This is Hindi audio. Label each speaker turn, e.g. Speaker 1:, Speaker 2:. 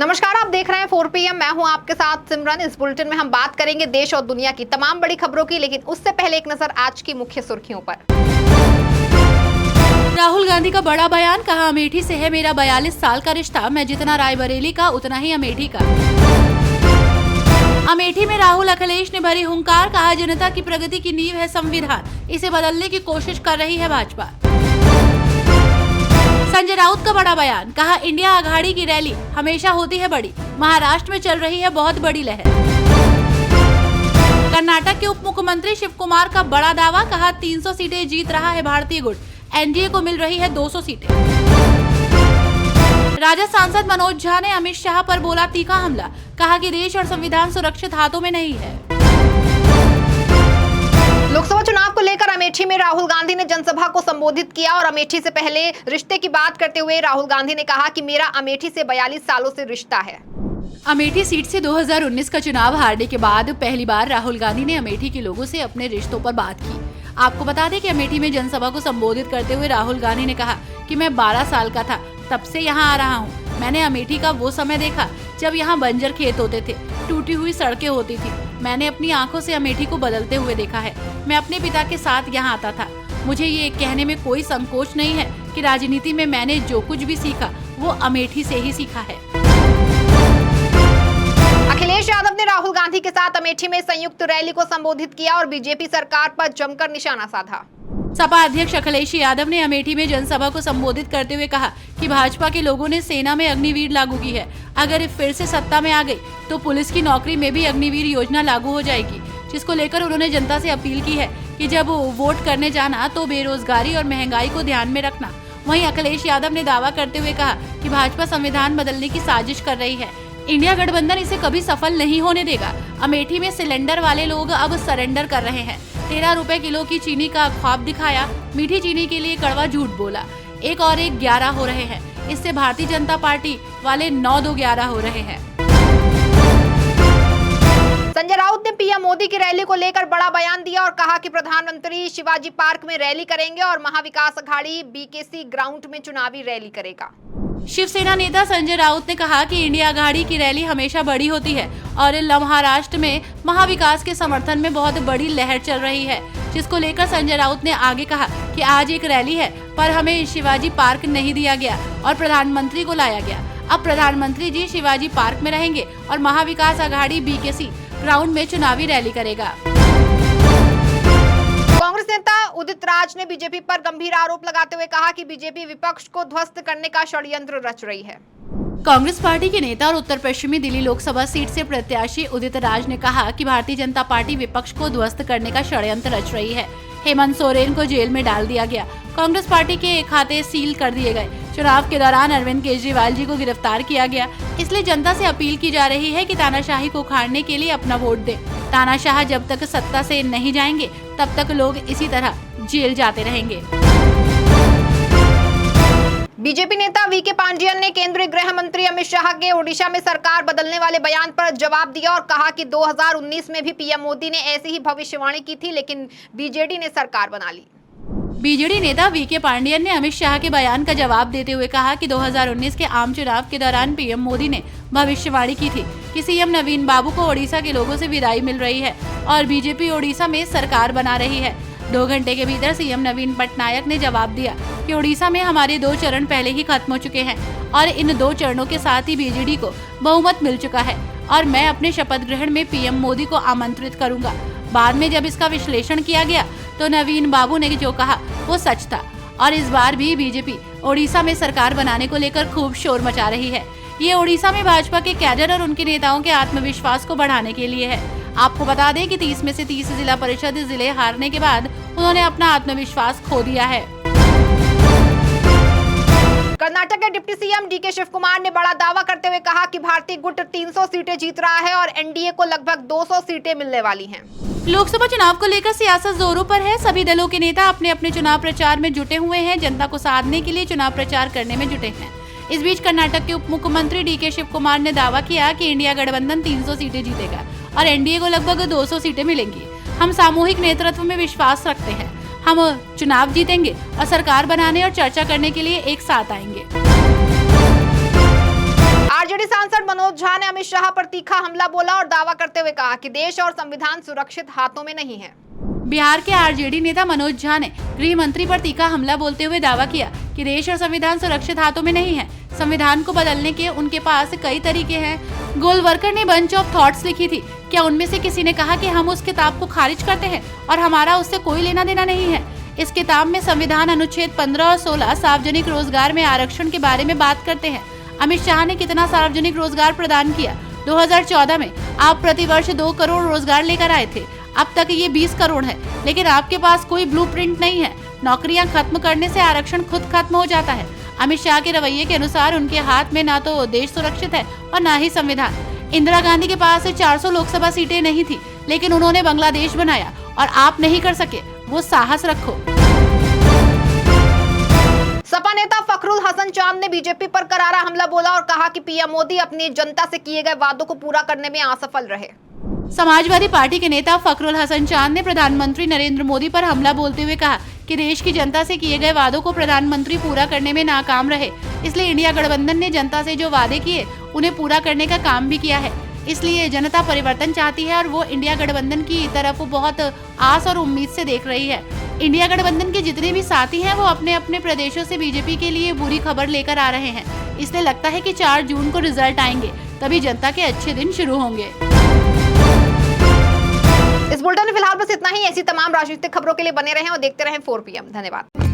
Speaker 1: नमस्कार, आप देख रहे हैं 4 PM। मैं हूं आपके साथ सिमरन। इस बुलेटिन में हम बात करेंगे देश और दुनिया की तमाम बड़ी खबरों की, लेकिन उससे पहले एक नजर आज की मुख्य सुर्खियों पर।
Speaker 2: राहुल गांधी का बड़ा बयान, कहा अमेठी से है मेरा 42 साल का रिश्ता, मैं जितना रायबरेली का उतना ही अमेठी का। अमेठी में राहुल अखिलेश ने भरी हुंकार, कहा जनता की प्रगति की नींव है संविधान, इसे बदलने की कोशिश कर रही है भाजपा। संजय राउत का बड़ा बयान, कहा इंडिया आघाड़ी की रैली हमेशा होती है बड़ी, महाराष्ट्र में चल रही है बहुत बड़ी लहर। कर्नाटक के उप मुख्यमंत्री शिव कुमार का बड़ा दावा, कहा 300 सीटें जीत रहा है भारतीय गुट, एनडीए को मिल रही है 200 सीटें। राजद सांसद मनोज झा ने अमित शाह पर बोला तीखा हमला, कहा कि देश और संविधान सुरक्षित हाथों में नहीं है।
Speaker 1: लोकसभा चुनाव को लेकर अमेठी में राहुल गांधी ने जनसभा को संबोधित किया और अमेठी से पहले रिश्ते की बात करते हुए राहुल गांधी ने कहा कि मेरा अमेठी से 42 सालों से रिश्ता है।
Speaker 2: अमेठी सीट से 2019 का चुनाव हारने के बाद पहली बार राहुल गांधी ने अमेठी के लोगों से अपने रिश्तों पर बात की। आपको बता दें कि अमेठी में जनसभा को संबोधित करते हुए राहुल गांधी ने कहा कि मैं 12 साल का था तब से यहाँ आ रहा हूँ। मैंने अमेठी का वो समय देखा जब यहाँ बंजर खेत होते थे, टूटी हुई सड़कें होती थी। मैंने अपनी आंखों से अमेठी को बदलते हुए देखा है। मैं अपने पिता के साथ यहाँ आता था। मुझे ये कहने में कोई संकोच नहीं है कि राजनीति में मैंने जो कुछ भी सीखा वो अमेठी से ही सीखा है।
Speaker 1: अखिलेश यादव ने राहुल गांधी के साथ अमेठी में संयुक्त रैली को संबोधित किया और बीजेपी सरकार पर जमकर निशाना साधा।
Speaker 2: सपा अध्यक्ष अखिलेश यादव ने अमेठी में जनसभा को संबोधित करते हुए कहा कि भाजपा के लोगों ने सेना में अग्निवीर लागू की है। अगर फिर से सत्ता में आ गई तो पुलिस की नौकरी में भी अग्निवीर योजना लागू हो जाएगी, जिसको लेकर उन्होंने जनता से अपील की है कि जब वोट करने जाना तो बेरोजगारी और महंगाई को ध्यान में रखना। वहीं अखिलेश यादव ने दावा करते हुए कहा कि भाजपा संविधान बदलने की साजिश कर रही है। इंडिया गठबंधन इसे कभी सफल नहीं होने देगा। अमेठी में सिलेंडर वाले लोग अब सरेंडर कर रहे हैं। 13 रुपए किलो की चीनी का ख्वाब दिखाया, मीठी चीनी के लिए कड़वा झूठ बोला। एक और एक 11 हो रहे हैं। इससे भारतीय जनता पार्टी वाले 9-2-11 हो रहे हैं।
Speaker 1: संजय राउत ने पीएम मोदी की रैली को लेकर बड़ा बयान दिया और कहा कि प्रधानमंत्री शिवाजी पार्क में रैली करेंगे और महाविकास अघाड़ी बीकेसी ग्राउंड में चुनावी रैली करेगा।
Speaker 2: शिवसेना नेता संजय राउत ने कहा कि इंडिया आघाड़ी की रैली हमेशा बड़ी होती है और महाराष्ट्र में महाविकास के समर्थन में बहुत बड़ी लहर चल रही है, जिसको लेकर संजय राउत ने आगे कहा कि आज एक रैली है पर हमें शिवाजी पार्क नहीं दिया गया और प्रधानमंत्री को लाया गया। अब प्रधानमंत्री जी शिवाजी पार्क में रहेंगे और महाविकास आघाड़ी बीकेसी ग्राउंड में चुनावी रैली करेगा।
Speaker 1: कांग्रेस नेता उदित राज ने बीजेपी पर गंभीर आरोप लगाते हुए कहा कि बीजेपी विपक्ष को ध्वस्त करने का षड्यंत्र रच रही है।
Speaker 2: कांग्रेस पार्टी के नेता और उत्तर पश्चिमी दिल्ली लोकसभा सीट से प्रत्याशी उदित राज ने कहा कि भारतीय जनता पार्टी विपक्ष को ध्वस्त करने का षड्यंत्र रच रही है। हेमंत सोरेन को जेल में डाल दिया गया, कांग्रेस पार्टी के खाते सील कर दिए गए, चुनाव के दौरान अरविंद केजरीवाल जी को गिरफ्तार किया गया। इसलिए जनता से अपील की जा रही है कि तानाशाही को उखाड़ने के लिए अपना वोट दें। तानाशाह जब तक सत्ता से नहीं जाएंगे तब तक लोग इसी तरह जेल जाते रहेंगे।
Speaker 1: बीजेपी नेता वीके पांडियन ने केंद्रीय गृह मंत्री अमित शाह के ओडिशा में सरकार बदलने वाले बयान पर जवाब दिया और कहा कि 2019 में भी पीएम मोदी ने ऐसी ही भविष्यवाणी की थी, लेकिन बीजेडी ने सरकार बना ली।
Speaker 2: बीजेडी नेता वीके पांडियन ने अमित शाह के बयान का जवाब देते हुए कहा कि 2019 के आम चुनाव के दौरान पीएम मोदी ने भविष्यवाणी की थी कि सीएम नवीन बाबू को ओडिशा के लोगों से विदाई मिल रही है और बीजेपी ओडिशा में सरकार बना रही है। 2 घंटे के भीतर सीएम नवीन पटनायक ने जवाब दिया कि ओडिशा में हमारे 2 चरण पहले ही खत्म हो चुके हैं और इन 2 चरणों के साथ ही बीजेडी को बहुमत मिल चुका है और मैं अपने शपथ ग्रहण में पीएम मोदी को आमंत्रित करूंगा। बाद में जब इसका विश्लेषण किया गया तो नवीन बाबू ने जो कहा वो सच था और इस बार भी बीजेपी ओडिशा में सरकार बनाने को लेकर खूब शोर मचा रही है। ये ओडिशा में भाजपा के कैडर और उनके नेताओं के आत्मविश्वास को बढ़ाने के लिए है। आपको बता दें कि 30 में से 30 जिला परिषद जिले हारने के बाद उन्होंने अपना आत्मविश्वास खो दिया है।
Speaker 1: कर्नाटक के deputy CM DK Shiva Kumar ने बड़ा दावा करते हुए कहा कि भारतीय गुट 300 सीटें जीत रहा है और एनडीए को लगभग 200 सीटें मिलने वाली हैं।
Speaker 2: लोकसभा चुनाव को लेकर सियासत जोरों पर है। सभी दलों के नेता अपने अपने चुनाव प्रचार में जुटे हुए हैं, जनता को साधने के लिए चुनाव प्रचार करने में जुटे हैं। इस बीच कर्नाटक के उप मुख्यमंत्री डीके शिव कुमार ने दावा किया कि इंडिया गठबंधन 300 सीटें जीतेगा और एनडीए को लगभग 200 सीटें मिलेंगी। हम सामूहिक नेतृत्व में विश्वास रखते हैं। हम चुनाव जीतेंगे और सरकार बनाने और चर्चा करने के लिए एक साथ आएंगे।
Speaker 1: आरजेडी सांसद मनोज झा ने अमित शाह पर तीखा हमला बोला और दावा करते हुए कहा कि देश और संविधान सुरक्षित हाथों में नहीं है।
Speaker 2: बिहार के आरजेडी नेता मनोज झा ने गृह मंत्री पर तीखा हमला बोलते हुए दावा किया कि देश और संविधान सुरक्षित हाथों में नहीं है। संविधान को बदलने के उनके पास कई तरीके हैं। गोलवलकर ने बंच ऑफ थॉट्स लिखी थी। क्या उनमें से किसी ने कहा कि हम उस किताब को खारिज करते हैं और हमारा उससे कोई लेना देना नहीं है? इस किताब में संविधान अनुच्छेद 15 और 16 सार्वजनिक रोजगार में आरक्षण के बारे में बात करते हैं। अमित शाह ने कितना सार्वजनिक रोजगार प्रदान किया? 2014 में आप प्रतिवर्ष 2 करोड़ रोजगार लेकर आए थे। अब तक ये 20 करोड़ है, लेकिन आपके पास कोई ब्लूप्रिंट नहीं है। नौकरियां खत्म करने से आरक्षण खुद खत्म हो जाता है। अमित शाह के रवैये के अनुसार उनके हाथ में ना तो देश सुरक्षित है और ना ही संविधान। इंदिरा गांधी के पास 400 लोकसभा सीटें नहीं थी, लेकिन उन्होंने बांग्लादेश बनाया और आप नहीं कर सके। वो साहस रखो।
Speaker 1: सपा नेता फखरुल हसन चांद ने बीजेपी पर करारा हमला बोला और कहा कि पीएम मोदी अपनी जनता से किए गए वादों को पूरा करने में असफल रहे।
Speaker 2: समाजवादी पार्टी के नेता फखरुल हसन चांद ने प्रधानमंत्री नरेंद्र मोदी पर हमला बोलते हुए कहा कि देश की जनता से किए गए वादों को प्रधानमंत्री पूरा करने में नाकाम रहे। इसलिए इंडिया गठबंधन ने जनता से जो वादे किए उन्हें पूरा करने का काम भी किया है। इसलिए जनता परिवर्तन चाहती है और वो इंडिया गठबंधन की तरफ बहुत आस और उम्मीद से देख रही है। इंडिया गठबंधन के जितने भी साथी हैं वो अपने अपने प्रदेशों से बीजेपी के लिए बुरी खबर लेकर आ रहे हैं। इसलिए लगता है कि 4 जून को रिजल्ट आएंगे, तभी जनता के अच्छे दिन शुरू होंगे।
Speaker 1: इस बुलेटिन में फिलहाल बस इतना ही। ऐसी तमाम राजनीतिक खबरों के लिए बने रहें और देखते रहें 4 PM। धन्यवाद।